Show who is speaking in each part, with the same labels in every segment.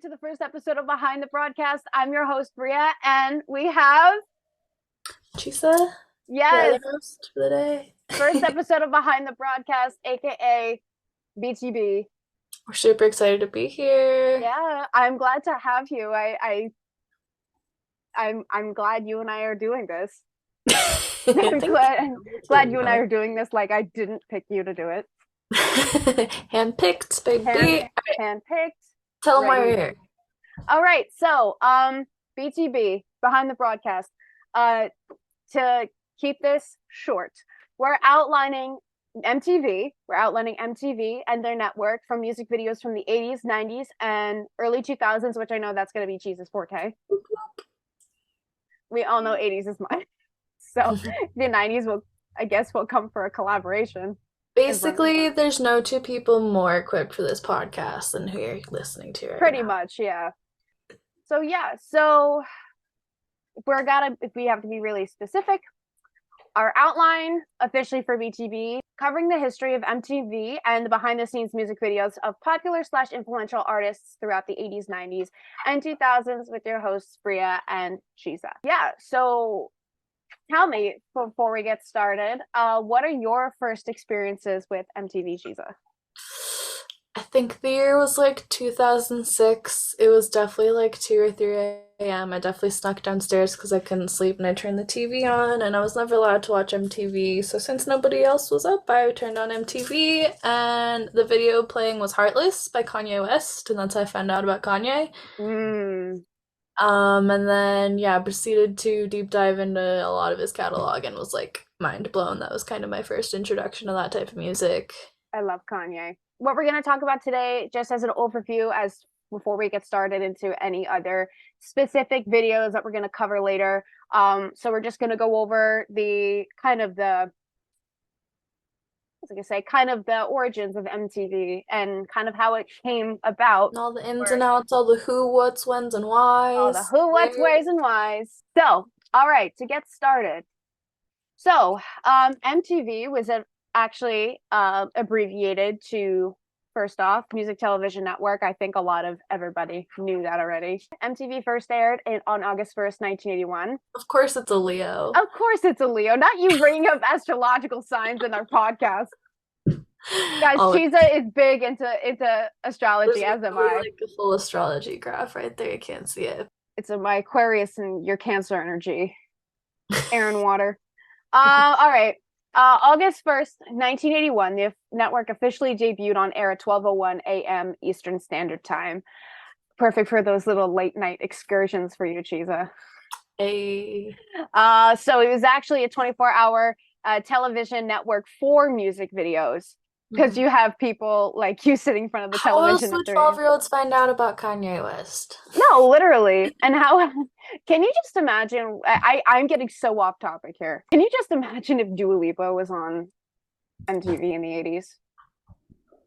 Speaker 1: to the first episode of Behind the Broadcast. I'm your host, Briea, and we have
Speaker 2: Chisa,
Speaker 1: yes,
Speaker 2: the host for the day.
Speaker 1: first episode of Behind the Broadcast, aka BTB.
Speaker 2: We're super excited to be here.
Speaker 1: Yeah, I'm glad to have you. I'm glad you and I are doing this. I'm glad you and I are doing this. Like I didn't pick you to do it.
Speaker 2: Handpicked, baby.
Speaker 1: Handpicked.
Speaker 2: Tell them why you're here.
Speaker 1: All right, so BTB, Behind the Broadcast. To keep this short, we're outlining MTV. We're outlining MTV and their network from music videos from the 80s, 90s, and early 2000s, which I know that's going to be Chisa's forte. We all know 80s is mine. So the 90s will come for a collaboration.
Speaker 2: Basically, there's no two people more equipped for this podcast than who you're listening to right
Speaker 1: Pretty
Speaker 2: now.
Speaker 1: much, yeah. So if we have to be really specific, our outline officially for BTB, covering the history of MTV and the behind-the-scenes music videos of popular/influential artists throughout the 80s, 90s, and 2000s with your hosts, Briea and Chisa. Yeah, so tell me, before we get started, what are your first experiences with MTV, Chisa?
Speaker 2: I think the year was like 2006. It was definitely like 2 or 3 a.m. I definitely snuck downstairs because I couldn't sleep and I turned the TV on and I was never allowed to watch MTV. So since nobody else was up, I turned on MTV and the video playing was Heartless by Kanye West, and that's how I found out about Kanye. And then I proceeded to deep dive into a lot of his catalog and was like mind blown. That was kind of my first introduction to that type of music.
Speaker 1: I love Kanye. What we're going to talk about today, just as an overview, as before we get started into any other specific videos that we're going to cover later. So we're just going to go over the origins of MTV and kind of how it came about.
Speaker 2: And all the ins and outs, all the who, what's, whens, and whys.
Speaker 1: All the who, what's, where's, and whys. So, all right, to get started. So, MTV was actually abbreviated to, first off, Music Television Network. I think everybody knew that already. MTV first aired on August 1st, 1981.
Speaker 2: Of course it's a Leo.
Speaker 1: Of course it's a Leo. Not you bringing up astrological signs in our podcast. Guys, Chisa is big into astrology, as am I.
Speaker 2: Like a full astrology graph right there. You can't see it.
Speaker 1: It's my Aquarius and your Cancer energy. Air and water. All right. August 1st, 1981, the network officially debuted on air at 12:01 a.m. Eastern Standard Time. Perfect for those little late night excursions for you, Chisa.
Speaker 2: Hey.
Speaker 1: So it was actually a 24-hour television network for music videos. Because you have people like you sitting in front of the television.
Speaker 2: How else do 12-year-olds find out about Kanye West?
Speaker 1: No, literally. And how can you just imagine? I'm getting so off topic here. Can you just imagine if Dua Lipa was on MTV in the 80s?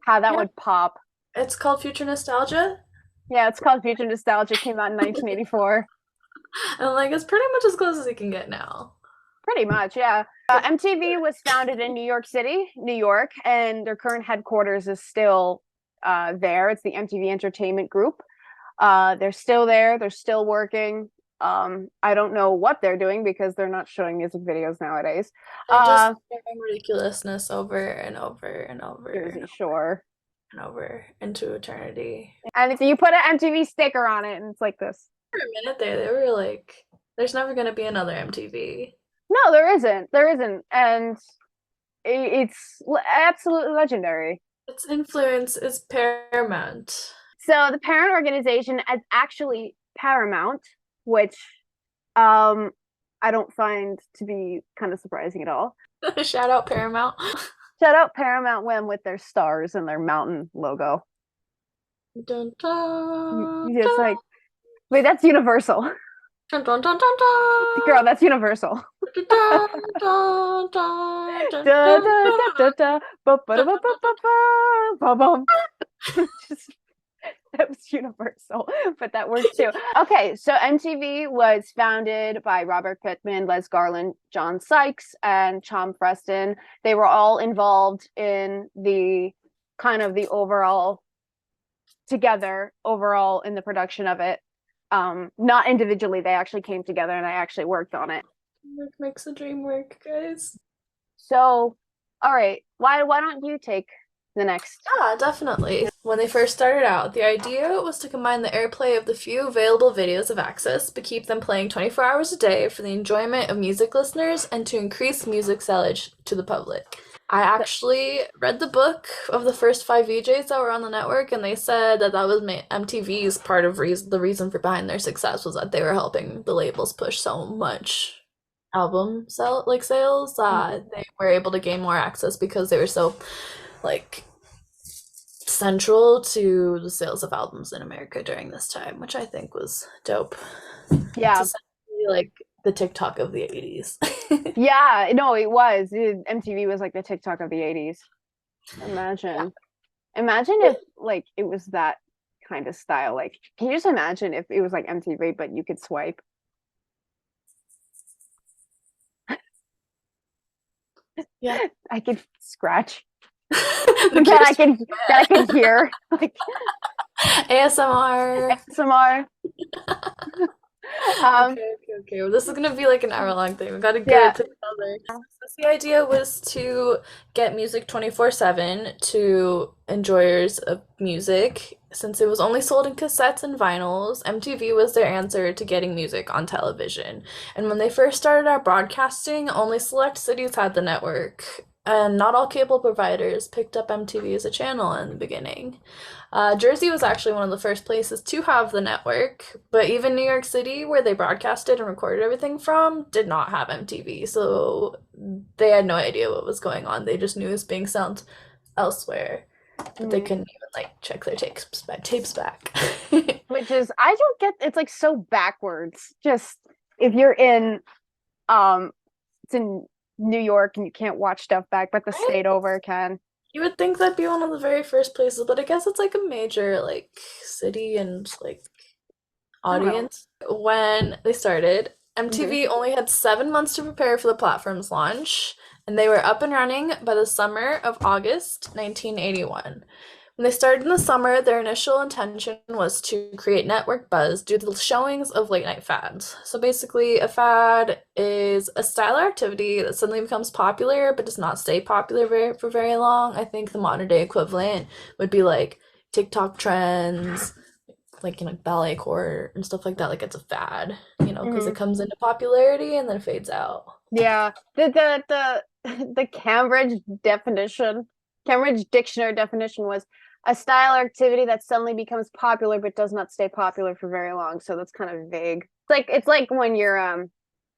Speaker 1: How that would pop.
Speaker 2: It's called Future Nostalgia?
Speaker 1: Yeah, it's called Future Nostalgia. Came out in 1984.
Speaker 2: And like, it's pretty much as close as you can get now.
Speaker 1: Pretty much, yeah. MTV was founded in New York City, New York, and their current headquarters is still there. It's the MTV Entertainment Group. They're still there. They're still working. I don't know what they're doing because they're not showing music videos nowadays.
Speaker 2: They're just doing ridiculousness over and over and over.
Speaker 1: Sure.
Speaker 2: And over into eternity.
Speaker 1: And if you put an MTV sticker on it, and it's like this.
Speaker 2: For a minute there, they were like, "There's never gonna be another MTV."
Speaker 1: No, there isn't. There isn't, and it's absolutely legendary.
Speaker 2: Its influence is paramount.
Speaker 1: So the parent organization is actually Paramount, which I don't find to be kind of surprising at all.
Speaker 2: Shout out Paramount.
Speaker 1: Shout out Paramount when with their stars and their mountain logo.
Speaker 2: Dun, dun,
Speaker 1: it's like, wait, that's Universal.
Speaker 2: Dun, dun, dun, dun, dun.
Speaker 1: Girl, that's Universal. That was Universal, but that works too. Okay, so MTV was founded by Robert Pittman, Les Garland, John Sykes, and Chom Preston. They were all involved in the kind of the overall together overall in the production of it. Not individually, they actually came together and I actually worked on it.
Speaker 2: Work makes the dream work, guys.
Speaker 1: So, all right, why don't you take the next?
Speaker 2: Yeah, definitely. When they first started out, the idea was to combine the airplay of the few available videos of access, but keep them playing 24 hours a day for the enjoyment of music listeners and to increase music sellage to the public. I actually read the book of the first 5 VJs that were on the network, and they said that that was MTV's part of the reason for behind their success was that they were helping the labels push so much album sales that they were able to gain more access because they were so like central to the sales of albums in America during this time, which I think was dope.
Speaker 1: Yeah.
Speaker 2: It's essentially like the TikTok of the 80s.
Speaker 1: Yeah, no, it was. MTV was like the TikTok of the 80s. Imagine. Imagine if like it was that kind of style. Like, can you just imagine if it was like MTV, but you could swipe?
Speaker 2: Yeah.
Speaker 1: I could scratch.
Speaker 2: The
Speaker 1: that I could hear. Like
Speaker 2: ASMR.
Speaker 1: ASMR.
Speaker 2: Okay. Well, this is gonna be like an hour-long thing. We gotta get it together. So the idea was to get music 24/7 to enjoyers of music. Since it was only sold in cassettes and vinyls, MTV was their answer to getting music on television. And when they first started out broadcasting, only select cities had the network. And not all cable providers picked up MTV as a channel in the beginning. Jersey was actually one of the first places to have the network, but even New York City, where they broadcasted and recorded everything from, did not have MTV, so they had no idea what was going on. They just knew it was being sold elsewhere, but they couldn't even like check their tapes back.
Speaker 1: Which is, I don't get, it's like so backwards. Just if you're in, it's in New York and you can't watch stuff back, but the state over can.
Speaker 2: You would think that'd be one of the very first places, but I guess it's like a major like city and like audience. When they started, MTV only had 7 months to prepare for the platform's launch, and they were up and running by the summer of August 1981. When they started in the summer, their initial intention was to create network buzz due to the showings of late night fads. So basically, a fad is a style or activity that suddenly becomes popular but does not stay popular for very long. I think the modern day equivalent would be like TikTok trends, like, you know, ballet court and stuff like that. Like, it's a fad, you know, because it comes into popularity and then fades out.
Speaker 1: Yeah, the Cambridge Dictionary definition was a style or activity that suddenly becomes popular but does not stay popular for very long. So that's kind of vague. It's like when you're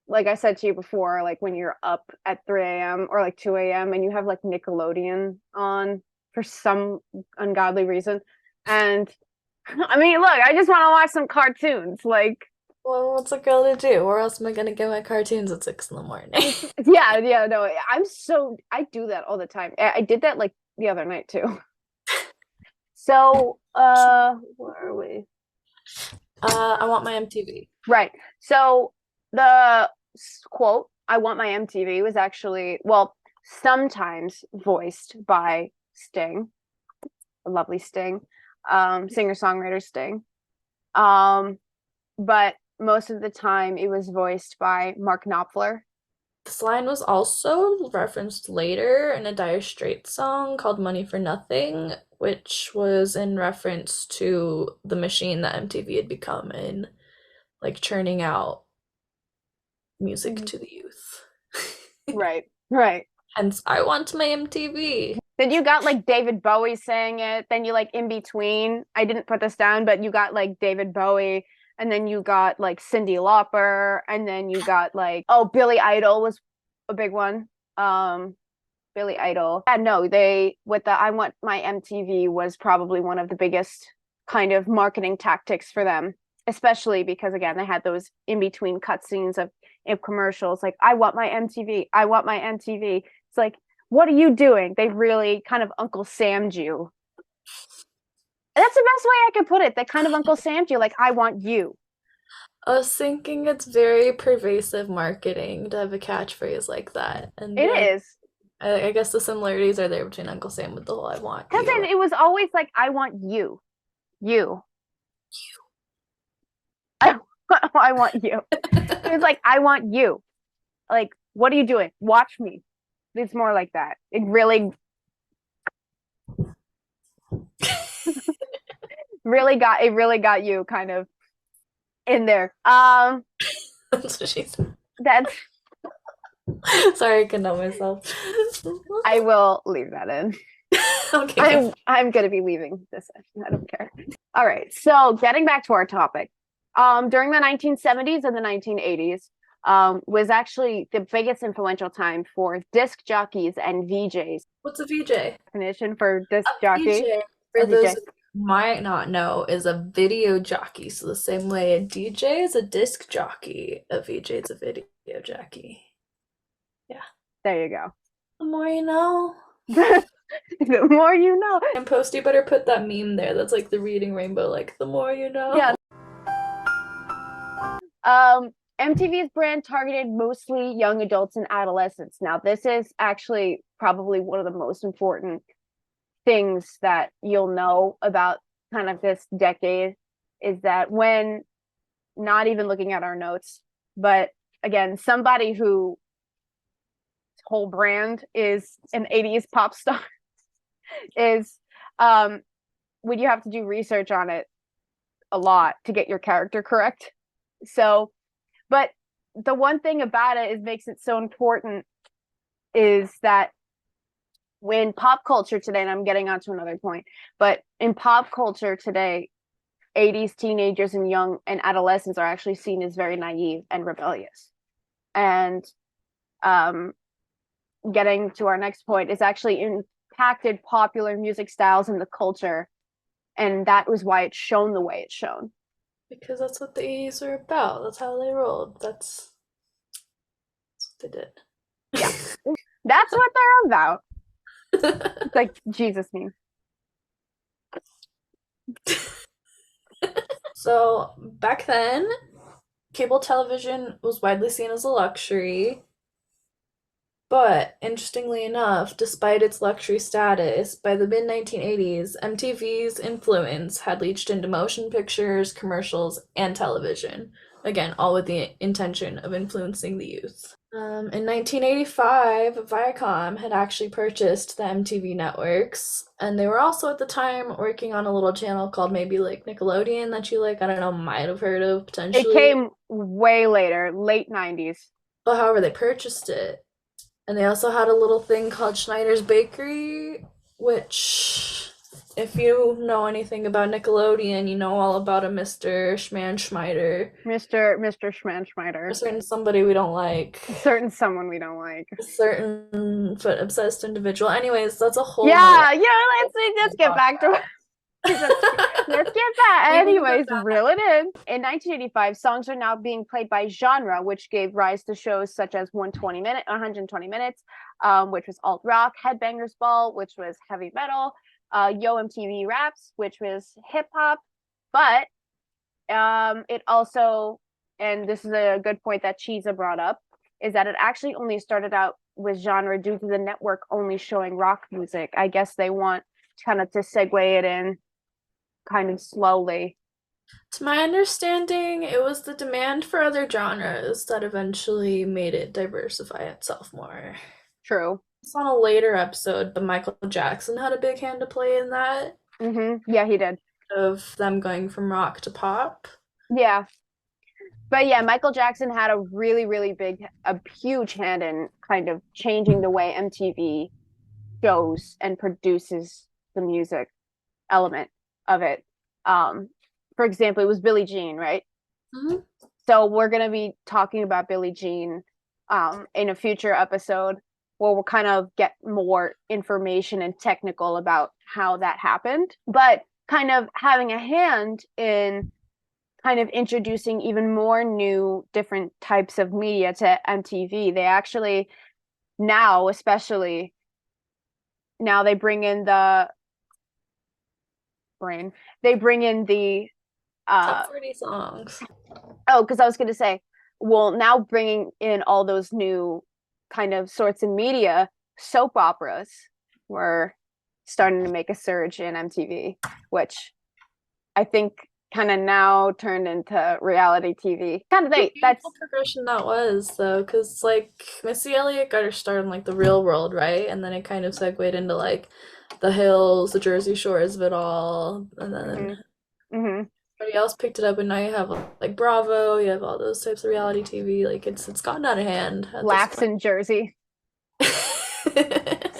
Speaker 1: like I said to you before, like when you're up at 3 a.m. or like 2 a.m. and you have like Nickelodeon on for some ungodly reason. And I mean, look, I just want to watch some cartoons. Like,
Speaker 2: well, what's a girl to do? Where else am I gonna get my cartoons at 6 in the morning?
Speaker 1: yeah, no, I do that all the time. I did that like the other night too. So, where are we?
Speaker 2: I want my MTV.
Speaker 1: Right. So the quote, I want my MTV was actually, well, sometimes voiced by Sting, a lovely Sting, singer-songwriter Sting. But most of the time it was voiced by Mark Knopfler.
Speaker 2: This line was also referenced later in a Dire Straits song called Money for Nothing, which was in reference to the machine that MTV had become in, like, churning out music to the youth.
Speaker 1: Right.
Speaker 2: Hence, I want my MTV.
Speaker 1: Then you got like David Bowie saying it. Then you like in between, I didn't put this down, but you got like David Bowie. And then you got like Cyndi Lauper, and then you got like, oh, Billy Idol was a big one. Billy Idol. Yeah, no, I want my MTV was probably one of the biggest kind of marketing tactics for them, especially because again, they had those in between cutscenes of commercials like, I want my MTV, I want my MTV. It's like, what are you doing? They really kind of Uncle Sam'd you. That's the best way I could put it. They kind of Uncle Sam'd you, like, I want you.
Speaker 2: I was thinking it's very pervasive marketing to have a catchphrase like that. And
Speaker 1: it is.
Speaker 2: I guess the similarities are there between Uncle Sam with the whole I want
Speaker 1: because
Speaker 2: you.
Speaker 1: it was always like, I want you. You. I, I want you. It's like, I want you. Like, what are you doing? Watch me. It's more like that. It really got you kind of in there.
Speaker 2: That's what she said.
Speaker 1: That's
Speaker 2: Sorry, I couldn't help myself.
Speaker 1: I will leave that in.
Speaker 2: Okay.
Speaker 1: I'm gonna be leaving this in. I don't care. All right. So getting back to our topic. During the 1970s and the 1980s, was actually the biggest influential time for disc jockeys and VJs.
Speaker 2: What's a VJ?
Speaker 1: Definition for disc
Speaker 2: A
Speaker 1: jockey.
Speaker 2: VJ, for those who might not know, is a video jockey. So the same way a DJ is a disc jockey, a VJ is a video jockey. Yeah.
Speaker 1: There you go.
Speaker 2: The more you know.
Speaker 1: The more you know.
Speaker 2: And Posty better put that meme there. That's like the reading rainbow, like the more you know.
Speaker 1: Yeah. MTV's brand targeted mostly young adults and adolescents. Now, this is actually probably one of the most important things that you'll know about kind of this decade is that when not even looking at our notes, but again, somebody who whole brand is an 80s pop star is when you have to do research on it a lot to get your character correct. So, but the one thing about it is makes it so important is that when pop culture today, and I'm getting onto another point, but in pop culture today, 80s teenagers and young and adolescents are actually seen as very naive and rebellious. And getting to our next point, is actually impacted popular music styles in the culture. And that was why it's shown the way it's shown.
Speaker 2: Because that's what the 80s were about. That's how they rolled. That's what they did.
Speaker 1: Yeah. That's what they're about. It's like Jesus meme.
Speaker 2: So back then, cable television was widely seen as a luxury. But interestingly enough, despite its luxury status, by the mid 1980s, MTV's influence had leached into motion pictures, commercials, and television. Again, all with the intention of influencing the youth. In 1985, Viacom had actually purchased the MTV networks, and they were also at the time working on a little channel called maybe like Nickelodeon that you like, I don't know, might have heard of potentially.
Speaker 1: It came way later, late 90s.
Speaker 2: But however, they purchased it. And they also had a little thing called Schneider's Bakery, which, if you know anything about Nickelodeon, you know all about a Mr. Schmanschmeider.
Speaker 1: Mr. Schmanschmeider.
Speaker 2: A certain somebody we don't like.
Speaker 1: A certain someone we don't like.
Speaker 2: A certain foot obsessed individual. Anyways, that's a whole.
Speaker 1: Yeah, let's get back to let's get back. Anyways, reel it in. In 1985, songs are now being played by genre, which gave rise to shows such as 120 Minutes, which was alt rock, Headbangers Ball, which was heavy metal, Yo MTV Raps, which was hip hop. But it also, and this is a good point that Chisa brought up, is that it actually only started out with genre due to the network only showing rock music. I guess they want kind of to segue it in kind of slowly.
Speaker 2: To my understanding, it was the demand for other genres that eventually made it diversify itself more.
Speaker 1: True.
Speaker 2: It's on a later episode, but Michael Jackson had a big hand to play in that.
Speaker 1: Yeah, he did.
Speaker 2: Of them going from rock to pop.
Speaker 1: Yeah. But yeah, Michael Jackson had a really, really huge hand in kind of changing the way MTV shows and produces the music element of it. For example, it was Billie Jean, right?
Speaker 2: Mm-hmm.
Speaker 1: So we're going to be talking about Billie Jean in a future episode where we'll kind of get more information and technical about how that happened, but kind of having a hand in kind of introducing even more new different types of media to MTV. They actually now, especially now, they bring in the
Speaker 2: top 40 songs.
Speaker 1: Oh, because I was going to say, well, now bringing in all those new kind of sorts of media, soap operas were starting to make a surge in MTV, which I think kind of now turned into reality TV. Kind of
Speaker 2: What a
Speaker 1: that's
Speaker 2: beautiful progression that was, though, because like Missy Elliott got her start in like the real world, right? And then it kind of segued into like the hills, the Jersey Shores of it all, and then
Speaker 1: hmm hmm
Speaker 2: everybody else picked it up, and now you have like Bravo, you have all those types of reality TV. Like it's gotten out of hand at this
Speaker 1: Blacks
Speaker 2: point.
Speaker 1: in Jersey,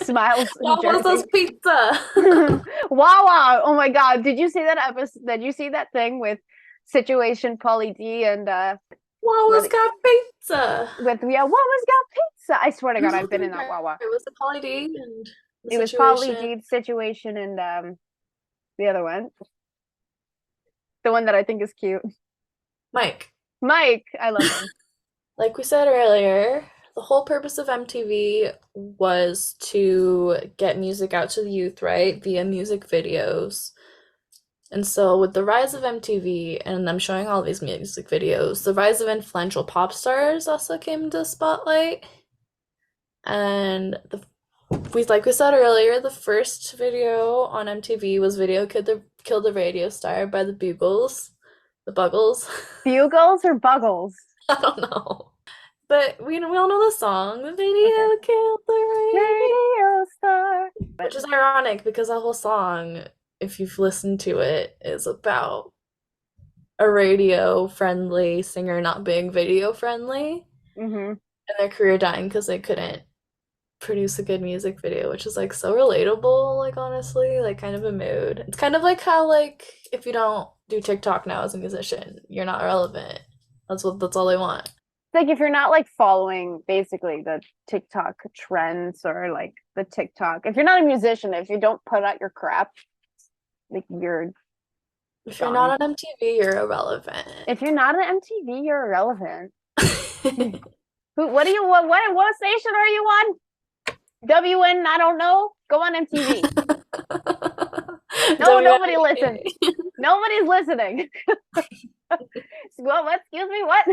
Speaker 1: Smiles in
Speaker 2: Wawa's
Speaker 1: Jersey.
Speaker 2: pizza.
Speaker 1: Wawa. Oh my God. Did you see that episode? Did you see that thing with Situation Pauly D and
Speaker 2: Wawa's
Speaker 1: really
Speaker 2: got pizza.
Speaker 1: with yeah, Wawa's got pizza. I swear to God,
Speaker 2: Who's
Speaker 1: I've
Speaker 2: the
Speaker 1: been in
Speaker 2: third
Speaker 1: that
Speaker 2: guy?
Speaker 1: Wawa.
Speaker 2: Was it Pauly D and the
Speaker 1: It was Pauly
Speaker 2: situation?
Speaker 1: D, Situation, and the other one, the one that I think is cute.
Speaker 2: Mike.
Speaker 1: Mike. I love him.
Speaker 2: Like we said earlier, the whole purpose of MTV was to get music out to the youth, right? Via music videos. And so, with the rise of MTV and them showing all these music videos, the rise of influential pop stars also came into the spotlight. And like we said earlier, the first video on MTV was Video Kill the Radio Star by the Bugles. The Buggles.
Speaker 1: Bugles or Buggles?
Speaker 2: I don't know. But we all know the song. The video
Speaker 1: Okay.
Speaker 2: killed the
Speaker 1: Radio Star.
Speaker 2: which is ironic because the whole song, if you've listened to it, is about a radio friendly singer not being video friendly
Speaker 1: Mm-hmm.
Speaker 2: and their career dying because they couldn't produce a good music video, which is like so relatable, like honestly, like kind of a mood. It's kind of like how like if you don't do TikTok now as a musician, you're not relevant. That's all they want.
Speaker 1: Like if you're not like following basically the TikTok trends or like the TikTok, if you're not a musician, if you don't put out your crap, like you're
Speaker 2: If you're
Speaker 1: gone.
Speaker 2: not on MTV, you're irrelevant.
Speaker 1: If you're not on MTV, you're irrelevant. What station are you on? WN, I don't know. Go on MTV. No, nobody listens. Nobody's listening. Well, excuse me, what?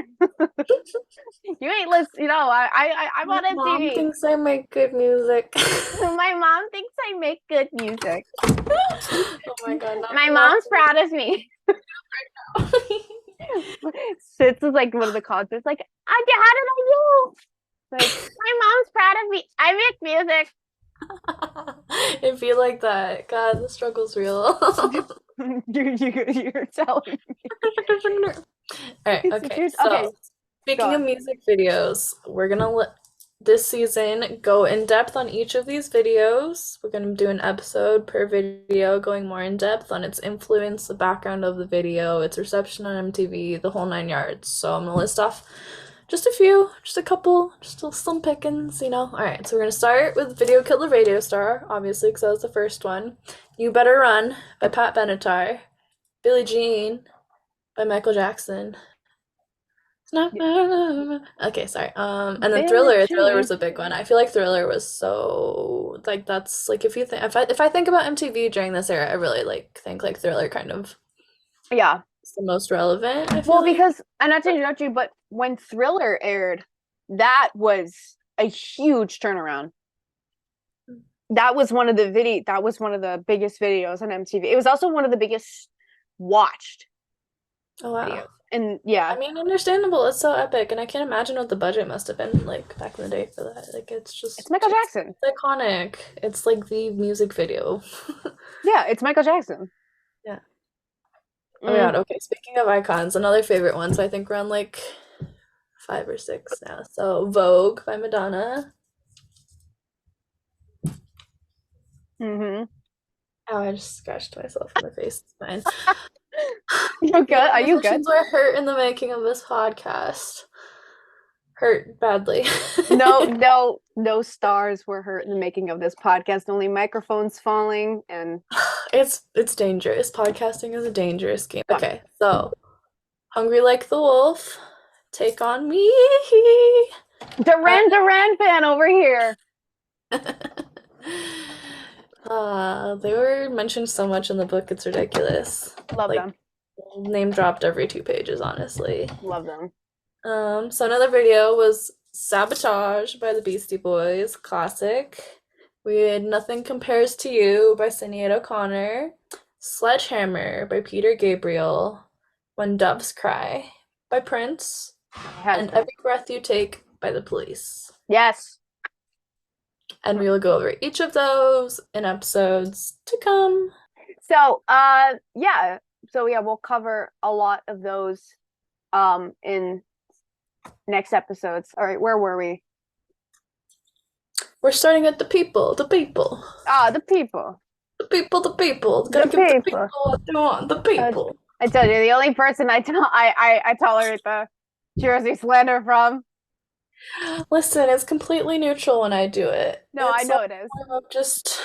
Speaker 1: You ain't listening. You know, I'm on MTV.
Speaker 2: My mom thinks I make good music.
Speaker 1: My mom thinks I make good music.
Speaker 2: Oh my god.
Speaker 1: My mom's proud of me. This is like one of the concerts. Like, how did I do? Like, my mom's proud of me. I make music.
Speaker 2: It'd be like that. God, the struggle's real.
Speaker 1: You're telling me.
Speaker 2: Alright, okay. So, speaking of music videos, we're gonna this season go in depth on each of these videos. We're gonna do an episode per video going more in depth on its influence, the background of the video, its reception on MTV, the whole 9 yards. So I'm gonna list off just a few, just a couple, just some pickings, you know. Alright, so we're gonna start with Video Kill the Radio Star, obviously, because that was the first one. You Better Run by Pat Benatar. Billie Jean by Michael Jackson. Okay, sorry. And then Thriller. Thriller was a big one. I feel like Thriller was so like that's like if I think about MTV during this era, I really think like Thriller kind of is the most relevant. I feel
Speaker 1: Well,
Speaker 2: like.
Speaker 1: because and not to interrupt you, but when Thriller aired, that was a huge turnaround. That was one of the biggest videos on MTV. It was also one of the biggest watched videos. And yeah,
Speaker 2: I mean, understandable. It's so epic, and I can't imagine what the budget must have been like back in the day for that. Like, it's
Speaker 1: Michael Jackson.
Speaker 2: It's iconic. It's like the music video.
Speaker 1: Yeah, it's Michael Jackson.
Speaker 2: Yeah. Oh my god. Okay. Speaking of icons, another favorite one. So I think we're on like 5 or 6 now. So Vogue by Madonna.
Speaker 1: Mm-hmm.
Speaker 2: Oh, I just scratched myself in the face. It's fine.
Speaker 1: You good? Are you good?
Speaker 2: Were hurt in the making of this podcast. Hurt badly.
Speaker 1: No stars were hurt in the making of this podcast. Only microphones falling, and
Speaker 2: it's dangerous. Podcasting is a dangerous game. Okay, so Hungry Like the Wolf, Take on Me.
Speaker 1: Duran fan over here.
Speaker 2: They were mentioned so much in the book, it's ridiculous.
Speaker 1: Love them.
Speaker 2: Name dropped every 2 pages, honestly.
Speaker 1: Love them.
Speaker 2: So another video was Sabotage by the Beastie Boys, classic. We had Nothing Compares to You by Sinead O'Connor. Sledgehammer by Peter Gabriel, When Doves Cry by Prince, and Every Breath You Take by The Police.
Speaker 1: Yes.
Speaker 2: And we will go over each of those in episodes to come.
Speaker 1: So, yeah. So yeah, we'll cover a lot of those in next episodes. All right, where were we?
Speaker 2: We're starting at the people.
Speaker 1: The people.
Speaker 2: The people. Gotta give the people what they want. The people.
Speaker 1: I told you, the only person I tolerate the Jersey slander from.
Speaker 2: Listen, it's completely neutral when I do it.
Speaker 1: No, I know it is.
Speaker 2: I'm just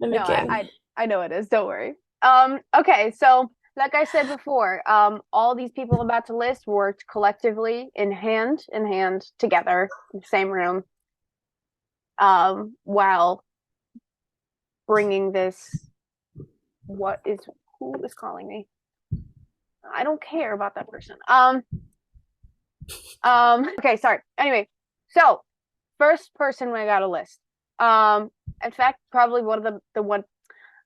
Speaker 1: mimicking. No, I know it is. Don't worry. Okay, so like I said before, all these people I'm about to list worked collectively in hand together in the same room, while bringing this. Who is calling me? I don't care about that person. Okay, sorry. Anyway, so first person I got a list. In fact, probably one of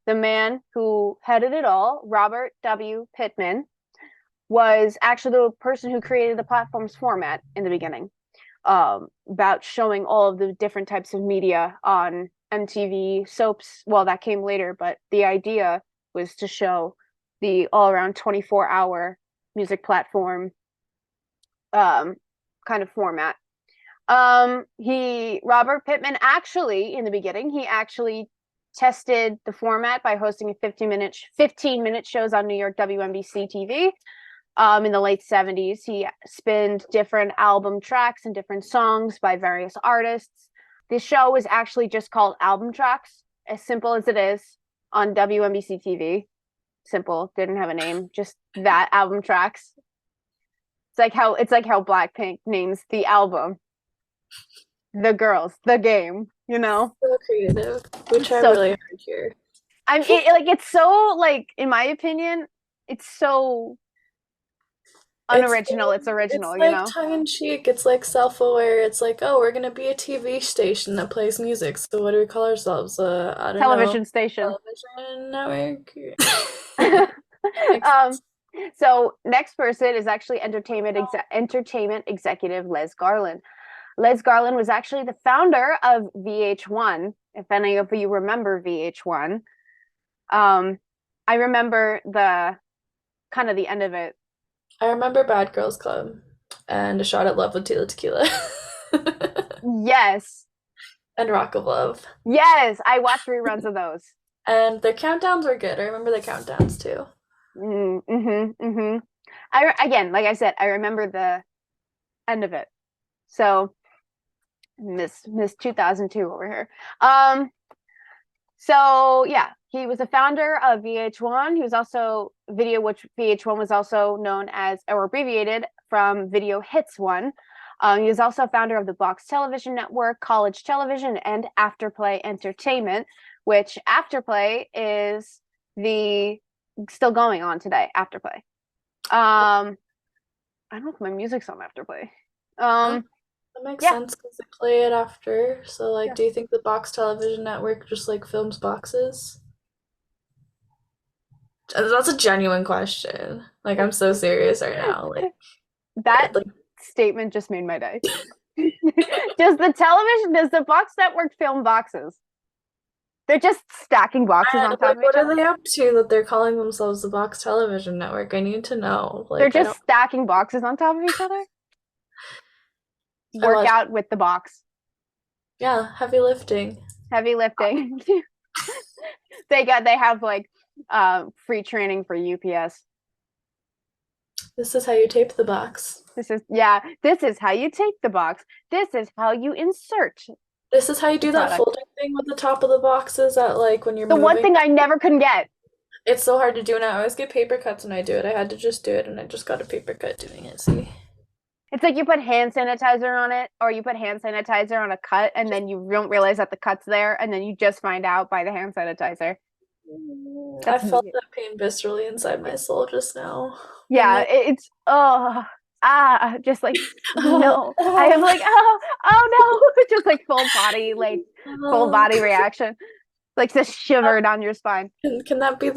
Speaker 1: the man who headed it all, Robert W. Pittman, was actually the person who created the platform's format in the beginning, about showing all of the different types of media on MTV soaps. Well, that came later, but the idea was to show the all-around 24-hour music platform kind of format. Robert Pittman actually, in the beginning, he actually tested the format by hosting a 15-minute shows on New York WNBC TV. In the late 70s, he spinned different album tracks and different songs by various artists. The show was actually just called Album Tracks, as simple as it is, on WNBC TV. Simple, didn't have a name, just that, Album Tracks. It's like how Blackpink names the album The Girls, The Game, you know?
Speaker 2: So creative. We try really hard here.
Speaker 1: It's so, like, in my opinion, it's so unoriginal. It's original,
Speaker 2: you know? It's like tongue-in-cheek. It's like self-aware. It's like, oh, we're gonna be a TV station that plays music. So what do we call ourselves? I don't
Speaker 1: television
Speaker 2: know.
Speaker 1: Station.
Speaker 2: Television network.
Speaker 1: So next person is actually entertainment executive Les Garland. Les Garland was actually the founder of VH1. If any of you remember VH1, I remember the end of it.
Speaker 2: I remember Bad Girls Club and A Shot at Love with Tila Tequila.
Speaker 1: Yes.
Speaker 2: And Rock of Love.
Speaker 1: Yes, I watched reruns of those.
Speaker 2: And their countdowns were good. I remember the countdowns too.
Speaker 1: Again, like I said, I remember the end of it. So Miss 2002 over here. So yeah, he was a founder of VH1. He was also which VH1 was also known as, or abbreviated from Video Hits 1. He was also founder of the Box Television Network, College Television, and Afterplay Entertainment, which Afterplay is still going on today. Afterplay. I don't know if my music's on Afterplay.
Speaker 2: That makes sense because they play it after. So, like, do you think the Box Television Network just, like, films boxes? That's a genuine question. Like, I'm so serious right now. Like,
Speaker 1: that statement just made my day. Does the Box Network film boxes? They're just stacking boxes on top of each other.
Speaker 2: What are they up to that they're calling themselves the Box Television Network? I need to know.
Speaker 1: They're just stacking boxes on top of each other? Work out with the box.
Speaker 2: Yeah, heavy lifting.
Speaker 1: They have like free training for UPS.
Speaker 2: This is how you tape the box.
Speaker 1: This is how you tape the box. This is how you insert.
Speaker 2: This is how you do that folding thing with the top of the boxes at, like, when you're moving.
Speaker 1: The one thing I never could get.
Speaker 2: It's so hard to do, and I always get paper cuts when I do it. I had to just do it, and I just got a paper cut doing it. See?
Speaker 1: It's like you put hand sanitizer on it, or you put hand sanitizer on a cut, and then you don't realize that the cut's there, and then you just find out by the hand sanitizer.
Speaker 2: I felt that pain viscerally inside my soul just now.
Speaker 1: Yeah, it's just like no. I am like oh no, just like full body reaction. like the shiver down your spine.
Speaker 2: Can that be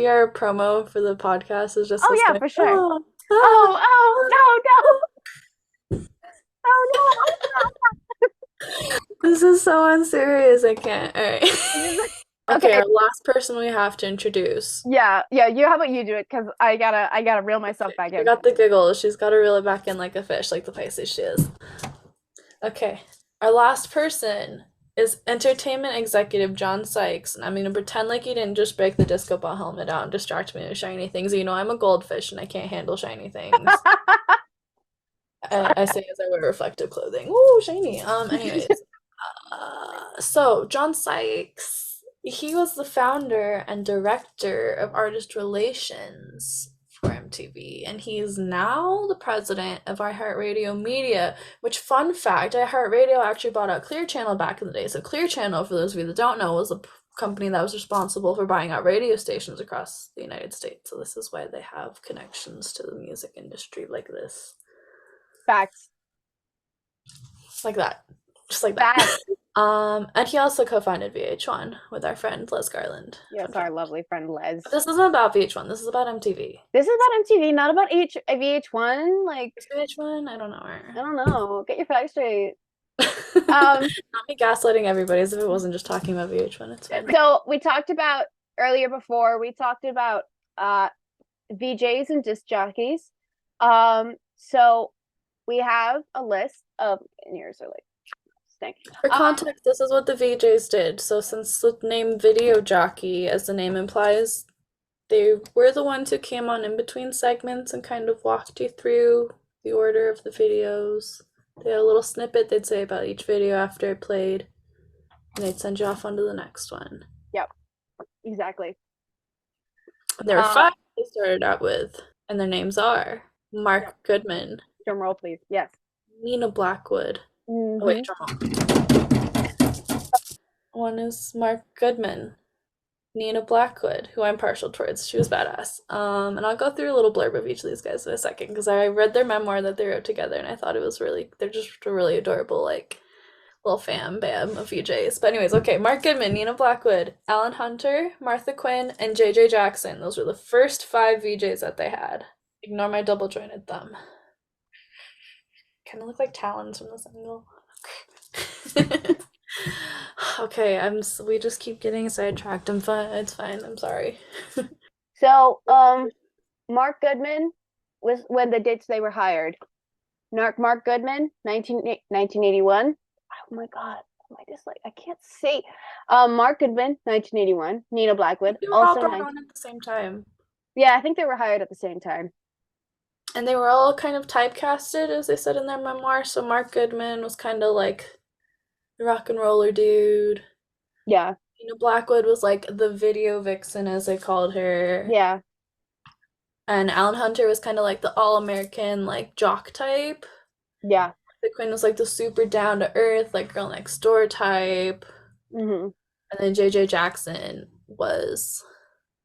Speaker 2: our promo for the podcast? Is just
Speaker 1: Oh
Speaker 2: us
Speaker 1: yeah,
Speaker 2: going,
Speaker 1: for sure.
Speaker 2: oh,
Speaker 1: Oh, no, no. Oh
Speaker 2: this is so unserious. I can't. All right.
Speaker 1: no.
Speaker 2: Okay,
Speaker 1: Okay.
Speaker 2: our last person we have to introduce.
Speaker 1: Yeah. How about you do it? Because I gotta reel myself back
Speaker 2: I
Speaker 1: in.
Speaker 2: got the giggles. She's got to reel it back in like a fish, like the Pisces she is. Okay, our last person is entertainment executive John Sykes, and I'm gonna pretend like he didn't just break the disco ball helmet out and distract me with shiny things. You know, I'm a goldfish and I can't handle shiny things. I say as I wear reflective clothing. Ooh, shiny. Anyways, so John Sykes, he was the founder and director of artist relations for MTV, and he's now the president of iHeartRadio Media. Which, fun fact, iHeartRadio actually bought out Clear Channel back in the day. So Clear Channel, for those of you that don't know, was a company that was responsible for buying out radio stations across the United States. So this is why they have connections to the music industry like this.
Speaker 1: Facts.
Speaker 2: Like that. Just like that.
Speaker 1: Facts.
Speaker 2: And he also co-founded VH1 with our friend Les Garland.
Speaker 1: Yes, our lovely friend Les.
Speaker 2: But this isn't about VH1. This is about MTV.
Speaker 1: This is about MTV, not about VH1. Like,
Speaker 2: Is VH1? I don't know
Speaker 1: I don't know. Get your facts straight.
Speaker 2: Not me gaslighting everybody as if it wasn't just talking about VH1. It's fine.
Speaker 1: So we talked about earlier before, we talked about VJs and disc jockeys. So we have a list of, and yours are like stink.
Speaker 2: For context, this is what the VJs did. So since the name video jockey, as the name implies, they were the ones who came on in between segments and kind of walked you through the order of the videos. They had a little snippet they'd say about each video after it played, and they'd send you off onto the next one.
Speaker 1: Yep, exactly.
Speaker 2: And there were 5 they started out with, and their names are Mark Goodman.
Speaker 1: Drum roll, please. Yes.
Speaker 2: Nina Blackwood.
Speaker 1: Mm-hmm.
Speaker 2: Oh, wait, drum roll. One is Mark Goodman. Nina Blackwood, who I'm partial towards. She was badass. And I'll go through a little blurb of each of these guys in a second, because I read their memoir that they wrote together, and I thought it was they're just a really adorable, like, little fam bam of VJs. But anyways, okay, Mark Goodman, Nina Blackwood, Alan Hunter, Martha Quinn, and JJ Jackson. Those were the first 5 VJs that they had. Ignore my double jointed thumb. Kind of look like talons from this angle. Okay, we just keep getting sidetracked. I'm fine. It's fine. I'm sorry.
Speaker 1: So, Mark Goodman was when the dates they were hired. Mark Goodman, 1981. Oh my God. I can't say. Mark Goodman, 1981. Nina Blackwood,
Speaker 2: They were
Speaker 1: also
Speaker 2: all brought on at the same time.
Speaker 1: Yeah, I think they were hired at the same time.
Speaker 2: And they were all kind of typecasted, as they said in their memoir. So Mark Goodman was kind of like the rock and roller dude.
Speaker 1: Yeah.
Speaker 2: Nina Blackwood was like the video vixen, as they called her.
Speaker 1: Yeah.
Speaker 2: And Alan Hunter was kind of like the all-American, like, jock type.
Speaker 1: Yeah.
Speaker 2: The Quinn was like the super down-to-earth, like, girl next door type.
Speaker 1: Mm-hmm.
Speaker 2: And then JJ Jackson was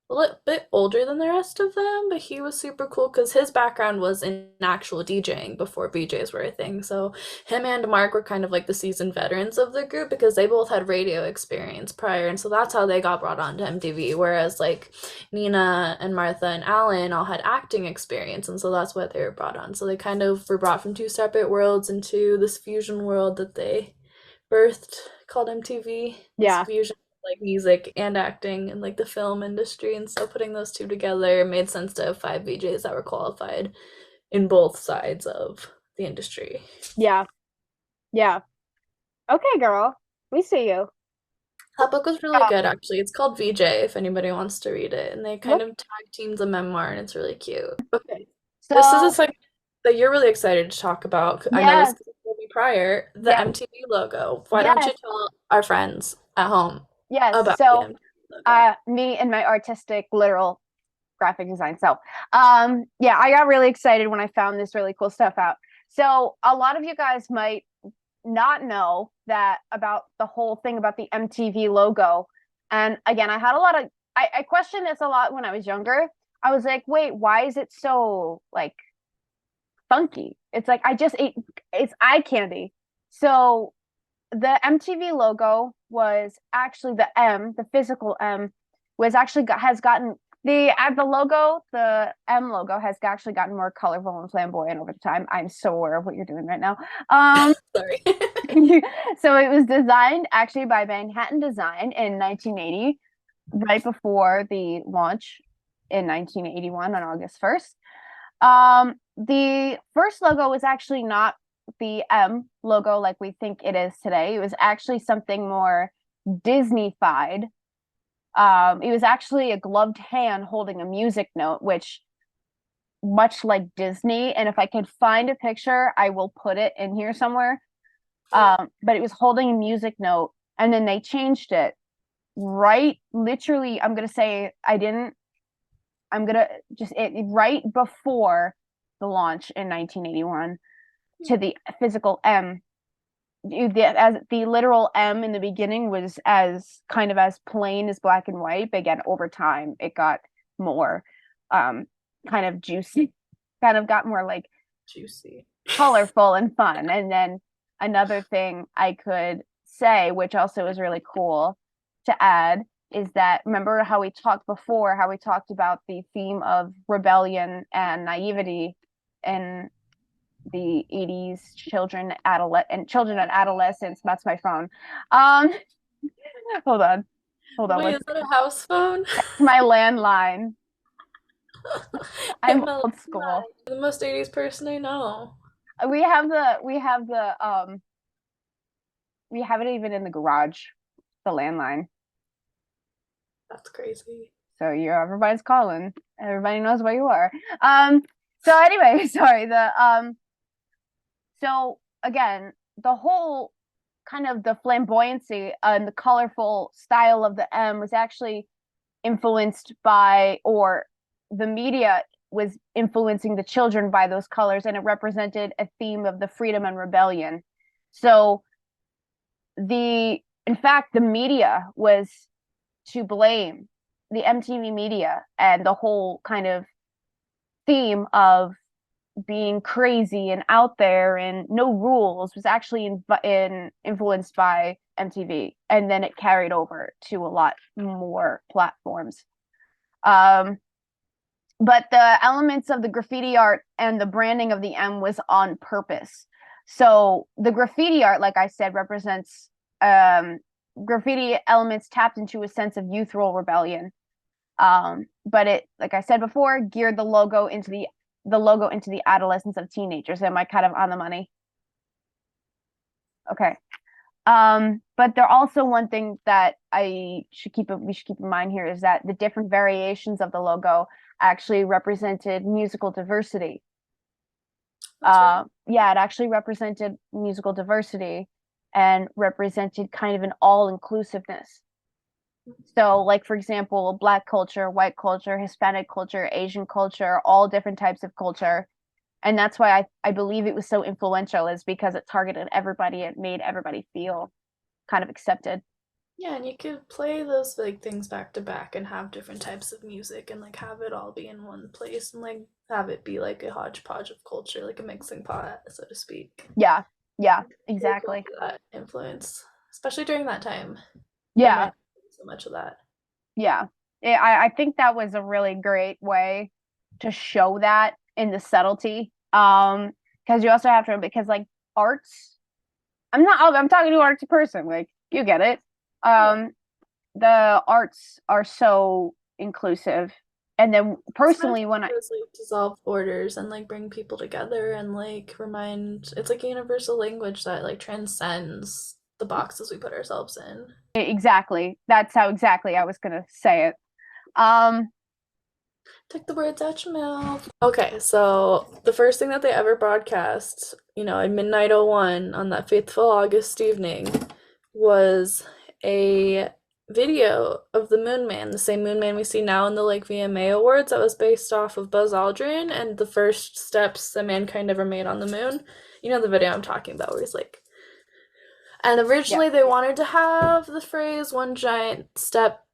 Speaker 2: a little bit older than the rest of them, but he was super cool because his background was in actual DJing before VJs were a thing. So him and Mark were kind of like the seasoned veterans of the group because they both had radio experience prior, and so that's how they got brought on to MTV, whereas like Nina and Martha and Alan all had acting experience, and so that's why they were brought on. So they kind of were brought from 2 separate worlds into this fusion world that they birthed called MTV.
Speaker 1: Yeah.
Speaker 2: This fusion, like music and acting and like the film industry, and so putting those 2 together made sense to have 5 VJs that were qualified in both sides of the industry.
Speaker 1: Yeah. Okay, girl, we see you.
Speaker 2: That book was really good, actually. It's called VJ, if anybody wants to read it, and they kind of tag teams a memoir, and it's really cute. Okay, so this is a segment that you're really excited to talk about. I know this will be prior, the MTV logo. Why don't you tell our friends at home?
Speaker 1: Yes, so me and my artistic, literal graphic design. So, I got really excited when I found this really cool stuff out. So a lot of you guys might not know that about the whole thing about the MTV logo. And again, I had a lot of, I questioned this a lot when I was younger. I was like, wait, why is it so like funky? It's like, it's eye candy. So the MTV logo was actually the M, the physical M, was actually has gotten the logo, the M logo has actually gotten more colorful and flamboyant over time. I'm so aware of what you're doing right now.
Speaker 2: Sorry.
Speaker 1: So it was designed actually by Manhattan Design in 1980, right before the launch in 1981 on August 1st. The first logo was actually not the M logo like we think it is today. It was actually something more Disney-fied. It was actually a gloved hand holding a music note, which much like Disney, and if I could find a picture, I will put it in here somewhere. But it was holding a music note, and then they changed it right literally, I'm gonna say I didn't I'm gonna just it right before the launch in 1981 to the physical M. As the literal M in the beginning was as kind of as plain as black and white, but again over time it got more kind of juicy, kind of got more like
Speaker 2: Juicy.
Speaker 1: colorful and fun. And then another thing I could say, which also is really cool to add, is that remember how we talked before, how we talked about the theme of rebellion and naivety in the 80s children and adolescents. That's my phone. Hold on.
Speaker 2: Wait, is that a house phone?
Speaker 1: It's my landline. I'm old school.
Speaker 2: You're the most 80s person I know.
Speaker 1: We have it even in the garage, the landline.
Speaker 2: That's crazy.
Speaker 1: So everybody's calling. Everybody knows where you are. So anyway, sorry. So again, the whole kind of the flamboyancy and the colorful style of the M was actually influenced by, or the media was influencing the children by those colors, and it represented a theme of the freedom and rebellion. So in fact, the media was to blame, the MTV media and the whole kind of theme of being crazy and out there and no rules was actually influenced by MTV, and then it carried over to a lot more platforms. But the elements of the graffiti art and the branding of the M was on purpose. So the graffiti art, like I said, represents graffiti elements tapped into a sense of youthful rebellion. But it, like I said before, geared the logo into the adolescence of teenagers. Am I kind of on the money? Okay. But there also one thing that we should keep in mind here is that the different variations of the logo actually represented musical diversity.
Speaker 2: Right.
Speaker 1: Yeah, it actually represented musical diversity and represented kind of an all-inclusiveness. So, like, for example, Black culture, white culture, Hispanic culture, Asian culture, all different types of culture. And that's why I believe it was so influential, is because it targeted everybody. It made everybody feel kind of accepted.
Speaker 2: Yeah, and you could play those like things back to back and have different types of music and like have it all be in one place and like have it be like a hodgepodge of culture, like a mixing pot, so to speak.
Speaker 1: Yeah, exactly.
Speaker 2: That influence, especially during that time.
Speaker 1: Yeah,
Speaker 2: so much of that.
Speaker 1: Yeah. I think that was a really great way to show that in the subtlety. Because you also have to, because like arts, I'm talking to an artsy person, like you get it. The arts are so inclusive. And then personally when
Speaker 2: like dissolve borders and like bring people together and like it's like a universal language that like transcends the boxes we put ourselves in.
Speaker 1: Exactly. That's how exactly I was gonna say it.
Speaker 2: Take the words out your mouth. Okay, so the first thing that they ever broadcast, at midnight 01 on that fateful August evening, was a video of the Moon Man, the same Moon Man we see now in the like VMA Awards, that was based off of Buzz Aldrin and the first steps that mankind ever made on the moon. You know the video I'm talking about, where he's like. And originally they wanted to have the phrase one giant step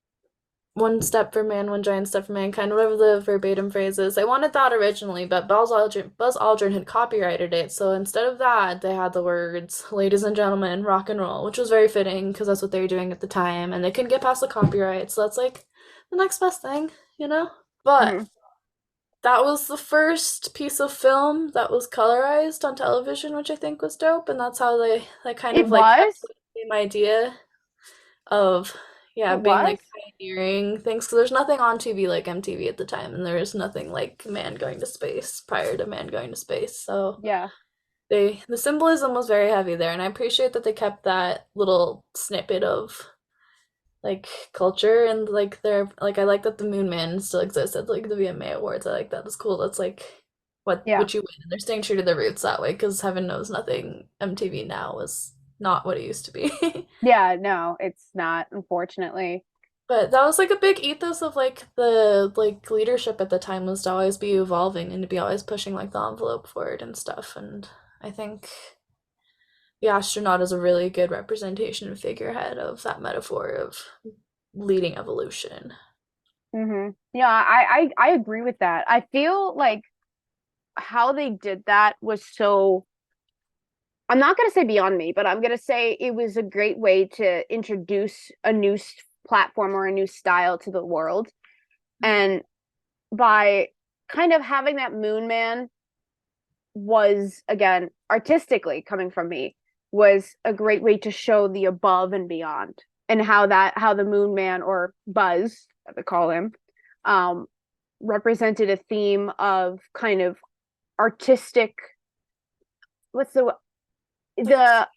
Speaker 2: one step for man, one giant step for mankind, whatever the verbatim phrase is. I wanted that originally, but Buzz Aldrin had copyrighted it, so instead of that, they had the words "Ladies and gentlemen, rock and roll," which was very fitting because that's what they were doing at the time, and they couldn't get past the copyright, so that's like the next best thing, you know? But
Speaker 1: Mhm.
Speaker 2: that was the first piece of film that was colorized on television, which I think was dope, and that's how they kind
Speaker 1: It
Speaker 2: of like kept
Speaker 1: was.
Speaker 2: the same idea of yeah,
Speaker 1: It
Speaker 2: being like
Speaker 1: was.
Speaker 2: pioneering things. Because there's nothing on TV like MTV at the time, and there was nothing like man going to space prior to man going to space. So
Speaker 1: Yeah.
Speaker 2: the symbolism was very heavy there, and I appreciate that they kept that little snippet of like culture and like their like I like that the Moon Man still exists at like the VMA Awards. I like that. That's cool. That's like
Speaker 1: Yeah.
Speaker 2: what you win. And they're staying true to their roots that way because heaven knows nothing MTV now is not what it used to be.
Speaker 1: Yeah. No, it's not, unfortunately.
Speaker 2: But that was like a big ethos of like the like leadership at the time was to always be evolving and to be always pushing like the envelope forward and stuff. And I think the astronaut is a really good representation and figurehead of that metaphor of leading evolution.
Speaker 1: Yeah, I agree with that. I feel like how they did that was so, I'm not going to say beyond me, but I'm going to say it was a great way to introduce a new platform or a new style to the world. And by kind of having that Moon Man was, again, artistically coming from me, was a great way to show the above and beyond, and how the Moon Man, or Buzz, as they call him, um, represented a theme of kind of artistic, what's
Speaker 2: Like
Speaker 1: the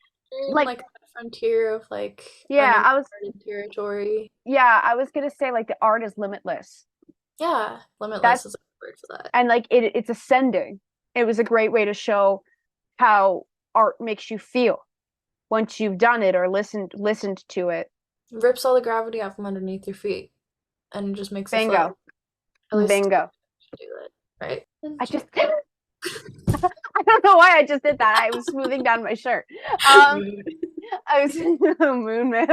Speaker 1: like
Speaker 2: like the frontier of like
Speaker 1: yeah,
Speaker 2: uncharted territory.
Speaker 1: I was gonna say like the art is limitless.
Speaker 2: Yeah,
Speaker 1: That's
Speaker 2: limitless is a word for that.
Speaker 1: and like it's ascending. It was a great way to show how art makes you feel once you've done it or listened to it.
Speaker 2: Rips all the gravity out from underneath your feet and just makes you float.
Speaker 1: Bingo.
Speaker 2: At least
Speaker 1: Bingo.
Speaker 2: do it, right?
Speaker 1: I just I don't know why I just did that. I was smoothing down my shirt. Um I was Moon Man.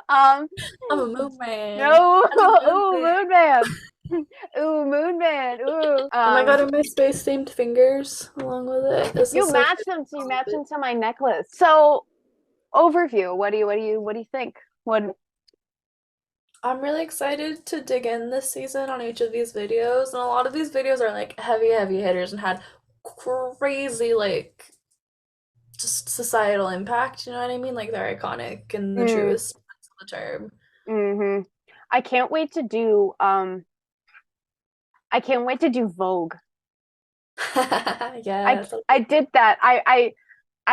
Speaker 1: Um
Speaker 2: I'm a moon man.
Speaker 1: no,
Speaker 2: I'm a moon
Speaker 1: oh
Speaker 2: man.
Speaker 1: Moon Man. Ooh, Moon Man. Ooh.
Speaker 2: Oh my god, and my space themed fingers along with it. This is so
Speaker 1: You match them to my necklace. So overview. What do you think? What
Speaker 2: I'm really excited to dig in this season on each of these videos, and a lot of these videos are like heavy hitters and had crazy like just societal impact, you know what I mean? Like they're iconic in the
Speaker 1: mm,
Speaker 2: truest sense of the term.
Speaker 1: hmm I can't wait to do I can't wait to do Vogue.
Speaker 2: Yeah.
Speaker 1: I did that. I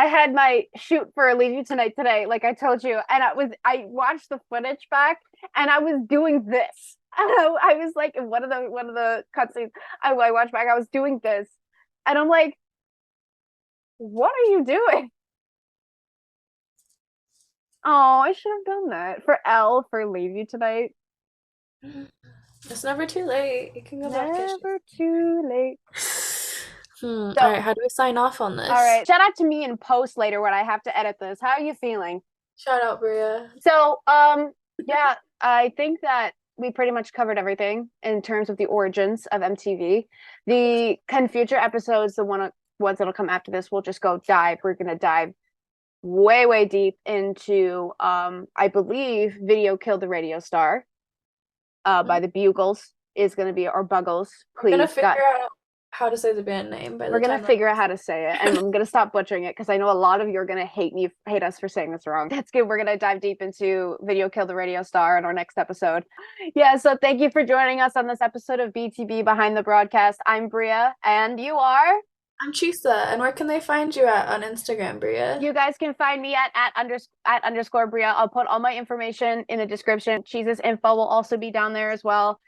Speaker 1: had my shoot for Leave You Tonight today, like I told you, and I watched the footage back, and I was doing this. I was like in one of the cutscenes I watched back, I was doing this, and I'm like, what are you doing? Oh, I should have done that for L for Leave You Tonight.
Speaker 2: It's never too late. You can go back and
Speaker 1: Never too late.
Speaker 2: All
Speaker 1: So,
Speaker 2: right, how do we sign off on
Speaker 1: all
Speaker 2: this?
Speaker 1: right. Shout out to me in post later when I have to edit this. How are you feeling?
Speaker 2: Shout out, Bria.
Speaker 1: So, yeah, I think that we pretty much covered everything in terms of the origins of MTV. The kind of future episodes, ones that'll come after this, we'll just go dive. We're gonna dive way deep into I believe Video Killed the Radio Star by the Bugles is gonna be, or Buggles,
Speaker 2: We're gonna
Speaker 1: please God.
Speaker 2: figure out how to say the band name by
Speaker 1: We're
Speaker 2: the
Speaker 1: gonna
Speaker 2: time that
Speaker 1: figure out how to say it, and I'm gonna stop butchering it because I know a lot of you are gonna hate us for saying this wrong. That's good. We're gonna dive deep into Video Kill the Radio Star in our next episode. Yeah, so thank you for joining us on this episode of BTB Behind the Broadcast. I'm Bria, and you are.
Speaker 2: I'm Chisa, and where can they find you at on Instagram, Bria?
Speaker 1: You guys can find me at underscore Bria. I'll put all my information in the description. Chisa's info will also be down there as well.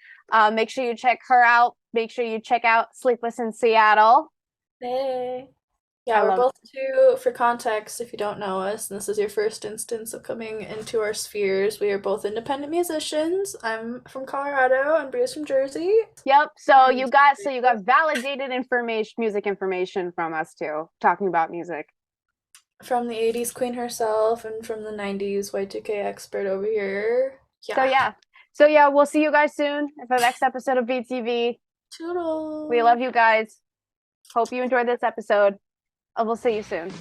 Speaker 1: Make sure you check her out. Make sure you check out Sleepless in Seattle.
Speaker 2: Hey.
Speaker 1: I
Speaker 2: Yeah, we're
Speaker 1: love
Speaker 2: both two, for context, if you don't know us, and this is your first instance of coming into our spheres. We are both independent musicians. I'm from Colorado, and Bria's from Jersey.
Speaker 1: Yep. So you got validated information, music information from us too, talking about music.
Speaker 2: From the 80s queen herself, and from the 90s Y2K expert over here.
Speaker 1: So yeah. So yeah, we'll see you guys soon for the next episode of BTV.
Speaker 2: Toodles.
Speaker 1: We love you guys. Hope you enjoyed this episode. And we'll see you soon.